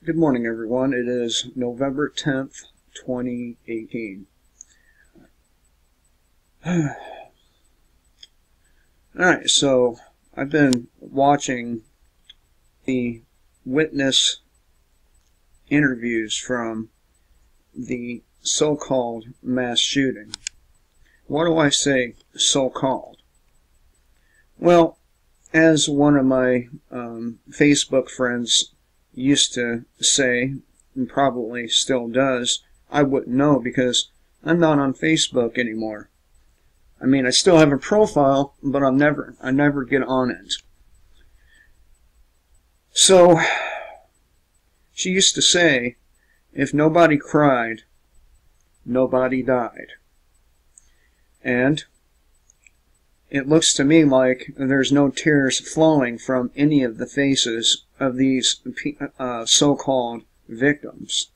Good morning, everyone. It is November 10th, 2018. Alright, so I've been watching the witness interviews from the so-called mass shooting. Why do I say so-called? Well, as one of my Facebook friends used to say, and probably still does, I wouldn't know because I'm not on Facebook anymore. I mean, I still have a profile, but I never get on it. So, she used to say, if nobody cried, nobody died. And it looks to me like there's no tears flowing from any of the faces of these so-called victims.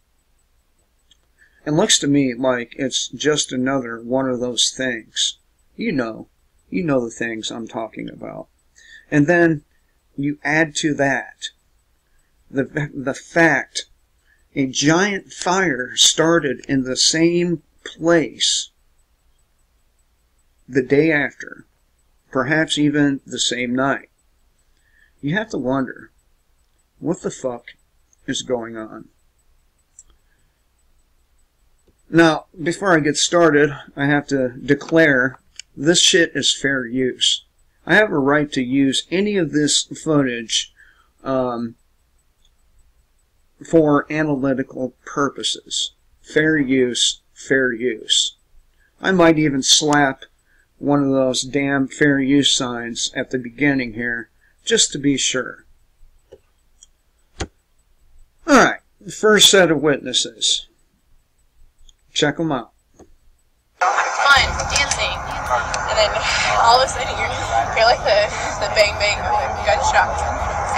It looks to me like it's just another one of those things. You know the things I'm talking about. And then you add to that the fact a giant fire started in the same place the day after, perhaps even the same night. You have to wonder, what the fuck is going on? Now, before I get started, I have to declare this shit is fair use. I have a right to use any of this footage for analytical purposes. Fair use, fair use. I might even slap one of those damn fair use signs at the beginning here, just to be sure. Alright, first set of witnesses. Check them out. Fun, dancing, and then all of a sudden you hear like the bang bang of a gunshot,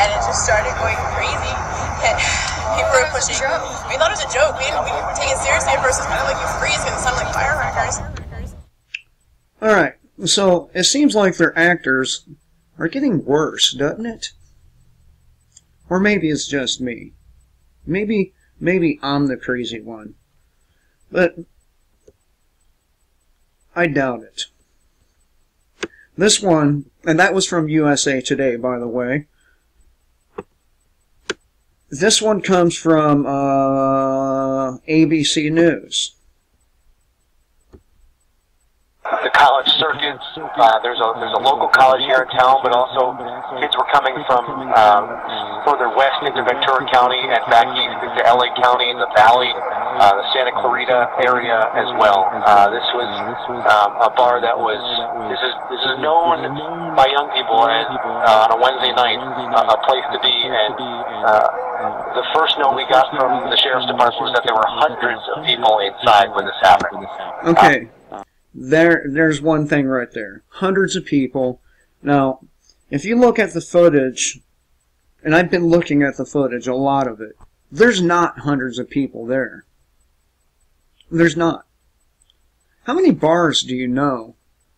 and it just started going crazy, and people were pushing. We thought it was a joke, we didn't take it seriously at first. It was kind of like you freeze because it sounded like firecrackers. Alright, so it seems like their actors are getting worse, doesn't it? Or maybe it's just me. Maybe I'm the crazy one. But I doubt it. This one, and that was from USA Today, by the way. This one comes from ABC News. The college circuit. There's a local college here in town, but also kids were coming from further west into Ventura County and back east into LA County in the Valley, the Santa Clarita area as well. This was a bar that was. This is known by young people as on a Wednesday night a place to be. And the first note we got from the sheriff's department was that there were hundreds of people inside when this happened. Okay. There's one thing right there. Hundreds of people. Now, if you look at the footage, and I've been looking at the footage, a lot of it, there's not hundreds of people there. There's not. How many bars do you know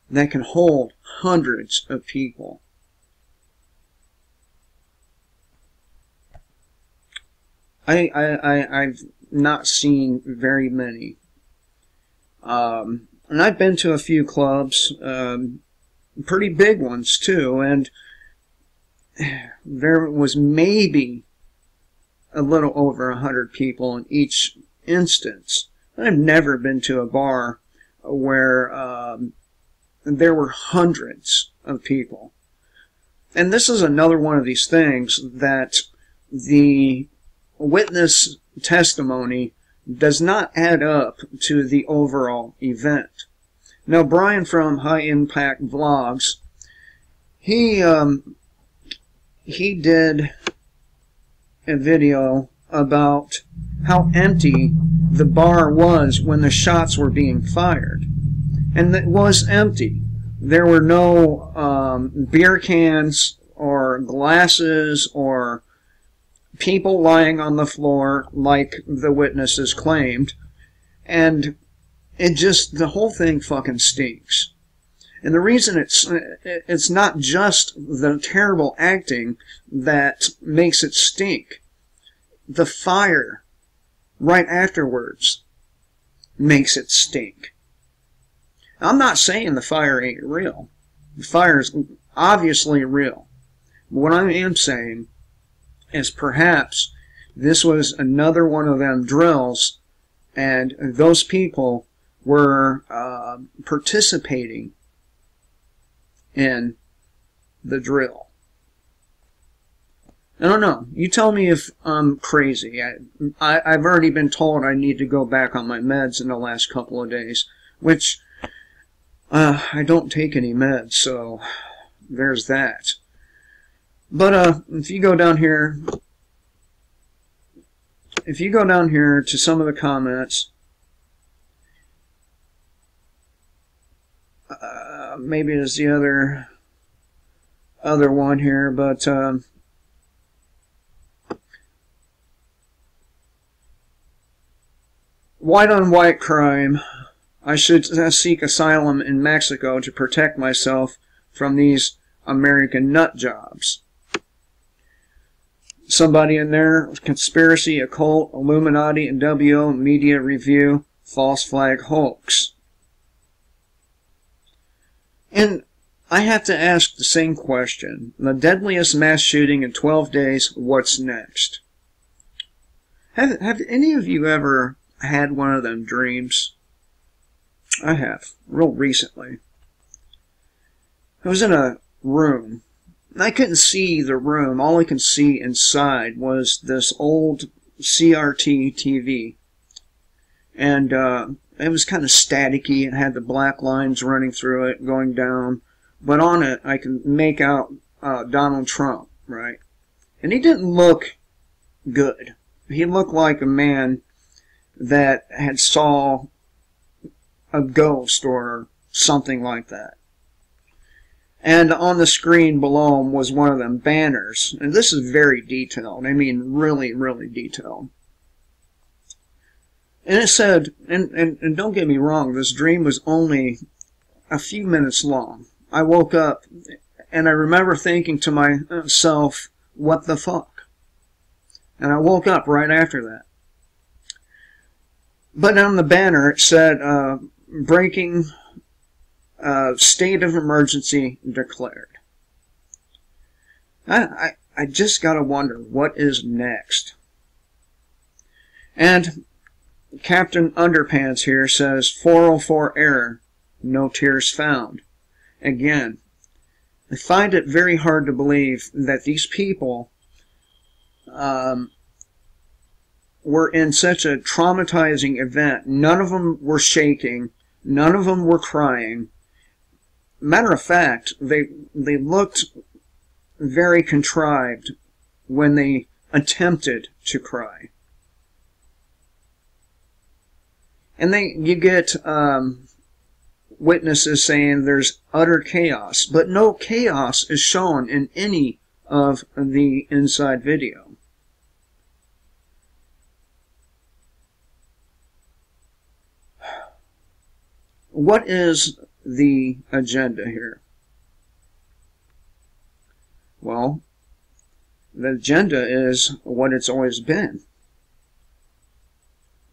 that can hold hundreds of people? I've not seen very many. And I've been to a few clubs, pretty big ones too, and there was maybe a little over 100 people in each instance. I've never been to a bar where there were hundreds of people. And this is another one of these things that the witness testimony does not add up to the overall event. Now, Brian from High Impact Vlogs, he did a video about how empty the bar was when the shots were being fired. And it was empty. There were no beer cans or glasses or people lying on the floor like the witnesses claimed, and the whole thing fucking stinks. And the reason it's not just the terrible acting that makes it stink. the fire right afterwards makes it stink. I'm not saying the fire ain't real. The fire is obviously real. What I am saying is perhaps this was another one of them drills, and those people were participating in the drill. I don't know. You tell me if I'm crazy. I've already been told I need to go back on my meds in the last couple of days, which I don't take any meds, so there's that. But if you go down here to some of the comments, maybe it's the other one here, but white on white crime. I should seek asylum in Mexico to protect myself from these American nut jobs. Somebody in there, conspiracy, occult, Illuminati, and WO, media review, false flag hoax. And I have to ask the same question. The deadliest mass shooting in 12 days, what's next? Have any of you ever had one of them dreams? I have, real recently. I was in a room. I couldn't see the room. All I could see inside was this old CRT TV. And it was kind of staticky. It had the black lines running through it, going down. But on it, I can make out Donald Trump, right? And he didn't look good. He looked like a man that had saw a ghost or something like that. And on the screen below him was one of them banners. And this is very detailed. I mean, really, really detailed. And it said, and don't get me wrong, this dream was only a few minutes long. I woke up, and I remember thinking to myself, what the fuck? And I woke up right after that. But on the banner it said, breaking state of emergency declared. I just gotta wonder, what is next? And Captain Underpants here says, 404 error, no tears found. Again, I find it very hard to believe that these people were in such a traumatizing event. None of them were shaking. None of them were crying. Matter of fact, they looked very contrived when they attempted to cry. And you get witnesses saying there's utter chaos, but no chaos is shown in any of the inside video. What is the agenda here? Well, the agenda is what it's always been.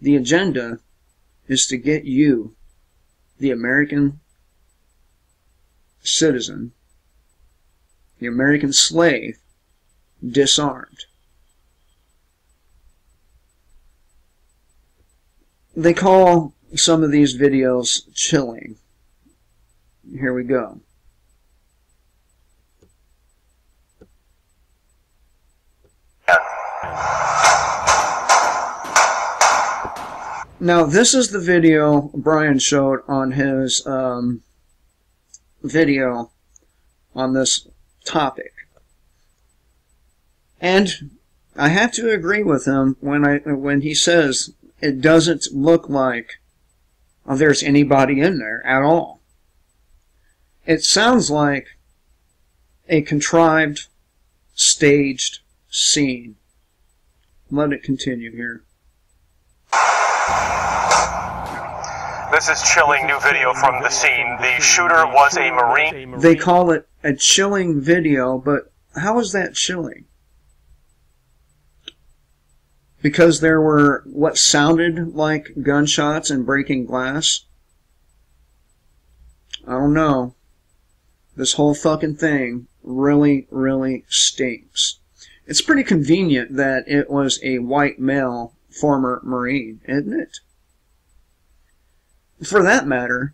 The agenda is to get you, the American citizen, the American slave, disarmed. They call some of these videos chilling. Here we go. Now, this is the video Brian showed on his video on this topic. And I have to agree with him when he says it doesn't look like there's anybody in there at all. It sounds like a contrived, staged scene. Let it continue here. This is chilling new video from the scene. The shooter was a Marine. They call it a chilling video, but how is that chilling? because there were what sounded like gunshots and breaking glass? I don't know. This whole fucking thing really, really stinks. It's pretty convenient that it was a white male former Marine, isn't it? For that matter,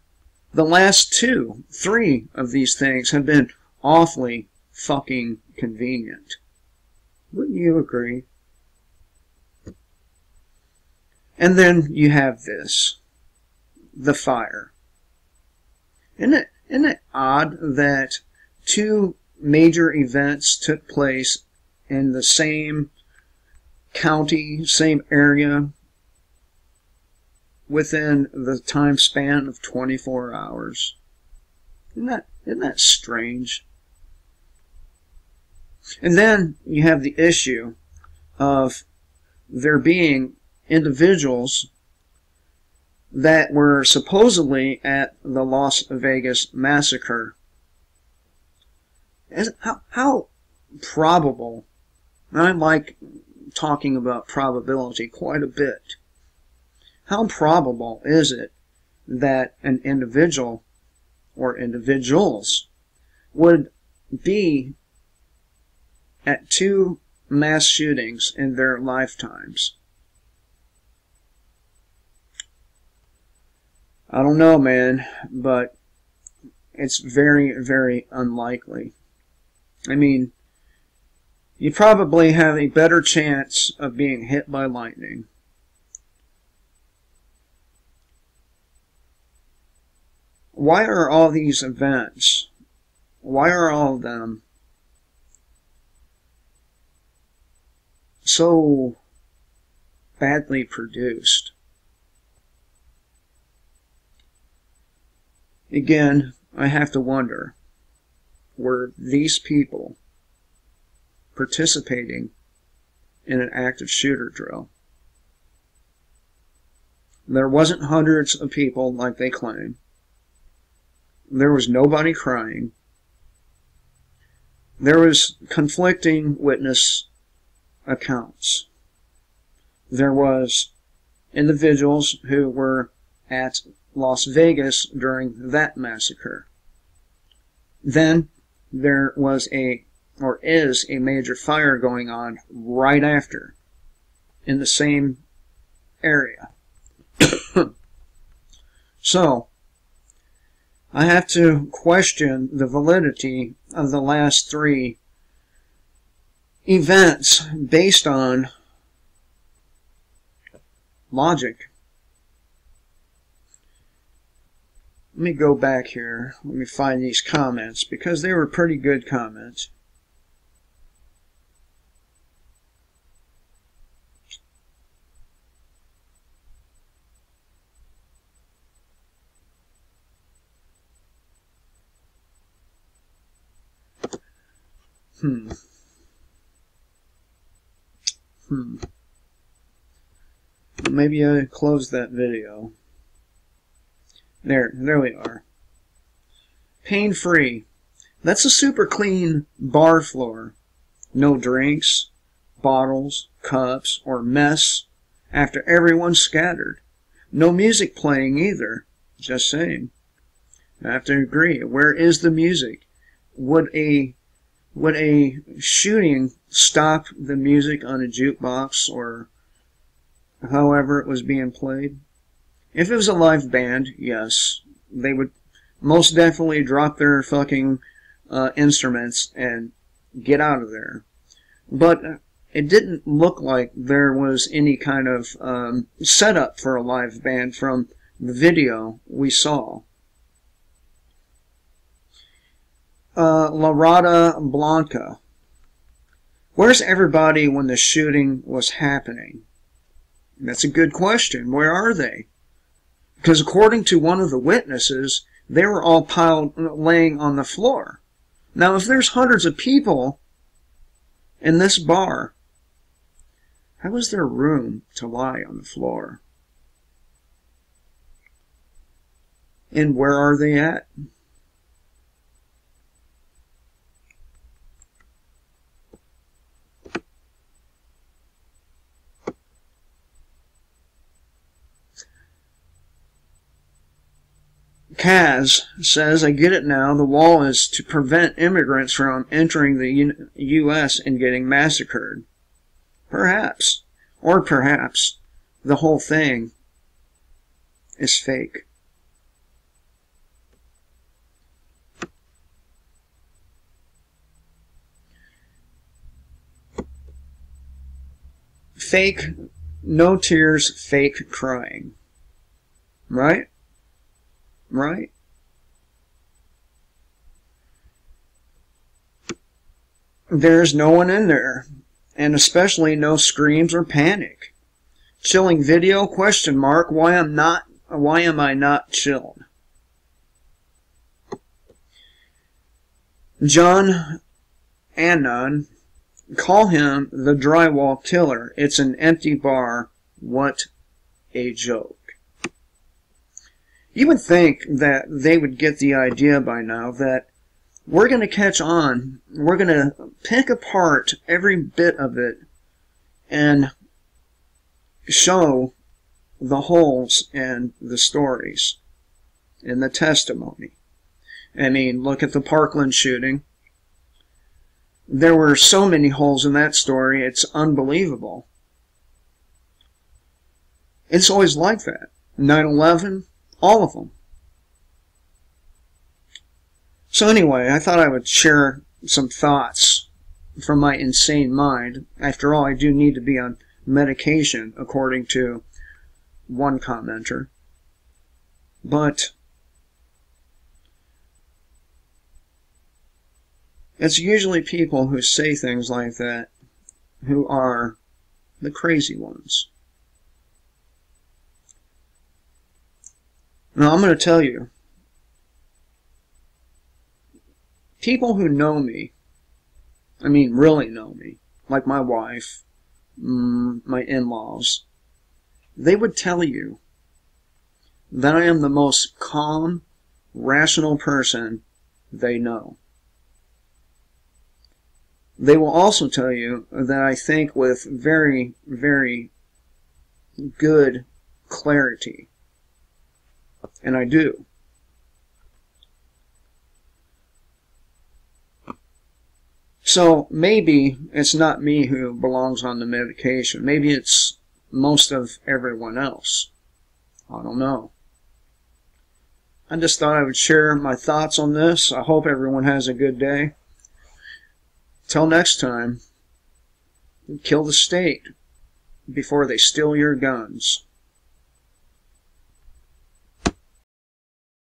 the last 2, 3 of these things have been awfully fucking convenient. Wouldn't you agree? And then you have this. The fire. Isn't it odd that 2 major events took place in the same county, same area, within the time span of 24 hours? Isn't that strange? And then you have the issue of there being individuals that were supposedly at the Las Vegas massacre. How probable, and I like talking about probability quite a bit, how probable is it that an individual or individuals would be at 2 mass shootings in their lifetimes? I don't know, man, but it's very, very unlikely. I mean, you probably have a better chance of being hit by lightning. Why are all these events, why are all of them so badly produced? Again, I have to wonder, were these people participating in an active shooter drill? There wasn't hundreds of people like they claim. There was nobody crying. There was conflicting witness accounts. There was individuals who were at Las Vegas during that massacre. Then there was is a major fire going on right after in the same area. So, I have to question the validity of the last 3 events based on logic. Let me go back here. Let me find these comments, because they were pretty good comments. Maybe I closed that video. There we are. Pain-free. That's a super clean bar floor. No drinks, bottles, cups, or mess after everyone's scattered. No music playing either. Just saying. I have to agree. Where is the music? Would a shooting stop the music on a jukebox or however it was being played? If it was a live band, yes, they would most definitely drop their fucking instruments and get out of there. But it didn't look like there was any kind of setup for a live band from the video we saw. La Rada Blanca. Where's everybody when the shooting was happening? That's a good question. Where are they? Because according to one of the witnesses, they were all laying on the floor. Now, if there's hundreds of people in this bar, how is there room to lie on the floor? And where are they at? Kaz says, I get it now. The wall is to prevent immigrants from entering the U.S. and getting massacred. Perhaps. Or perhaps the whole thing is fake. Fake, no tears, fake crying. Right? Right? There's no one in there, and especially no screams or panic. Chilling video? Question mark. Why am I not chilled? John Anon, call him the drywall killer. It's an empty bar. What a joke. You would think that they would get the idea by now that we're going to catch on. We're going to pick apart every bit of it and show the holes in the stories, in the testimony. I mean, look at the Parkland shooting. There were so many holes in that story, it's unbelievable. It's always like that. 9/11, all of them. So anyway, I thought I would share some thoughts from my insane mind. After all, I do need to be on medication, according to one commenter. But it's usually people who say things like that who are the crazy ones. Now, I'm going to tell you, people who know me, I mean really know me, like my wife, my in-laws, they would tell you that I am the most calm, rational person they know. They will also tell you that I think with very, very good clarity. And I do. So maybe it's not me who belongs on the medication. Maybe it's most of everyone else. I don't know. I just thought I would share my thoughts on this. I hope everyone has a good day. Till next time, kill the state before they steal your guns.